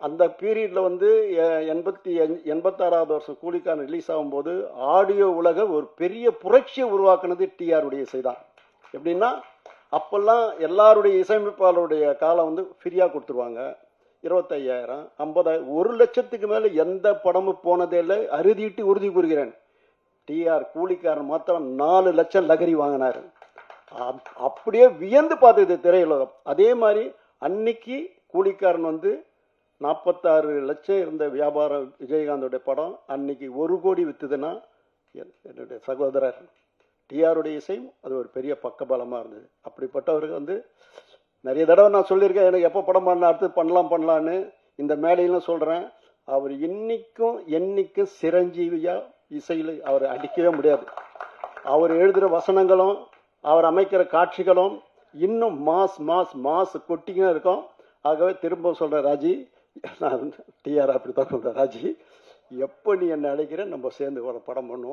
அந்த பீரியட்ல வந்து 86வது வருஷம் கூலிக்காரன் ரிலீஸ் ஆகும்போது ஆடியோ உலக ஒரு பெரிய புரட்சியை உருவாக்குனது டிஆருடைய இசைதான். எப்படின்னா அப்பெல்லாம் எல்லாருடைய இசையமைப்பாளருடைய காலம் வந்து ஃப்ரீயா கொடுத்துருவாங்க. 25,000 50,000 1,00,000க்கு மேல எந்த படமும் போனதே இல்லை. அறுதிட்டு உறுதி கூறுகிறேன், டிஆர் கூலிக்காரன் மாத்திரம் 4 லட்சம் லகரி வாங்கினாரு. அப்படியே வியந்து பார்த்தது திரையுலகம். அதே மாதிரி அன்னைக்கு கூலிக்காரன் வந்து 46 லட்சம் இருந்த வியாபாரம் விஜயகாந்தோடைய படம் அன்னைக்கு 1 கோடி வித்துதுன்னா என்னுடைய சகோதரர் டிஆருடைய இசையும் அது ஒரு பெரிய பக்கபலமா இருந்தது. அப்படிப்பட்டவருக்கு வந்து நிறைய தடவை நான் சொல்லியிருக்கேன், எனக்கு எப்போ படம் பண்ண அடுத்து பண்ணலான்னு இந்த மேடையிலும் சொல்றேன். அவர் என்னைக்கும் சிரஞ்சீவியா இசையில் அவர் அடிக்கவே முடியாது. அவர் எழுதுகிற வசனங்களும் அவர் அமைக்கிற காட்சிகளும் இன்னும் மாஸ் கொட்டிக்கினே இருக்கும். ஆகவே திரும்ப சொல்றேன் ராஜி, நான் டிஆர் அப்படித்தான் சொல்றேன், ராஜி எப்போ நீ என்னை அழைக்கிற நம்ம சேர்ந்து படம் பண்ணுவோம்.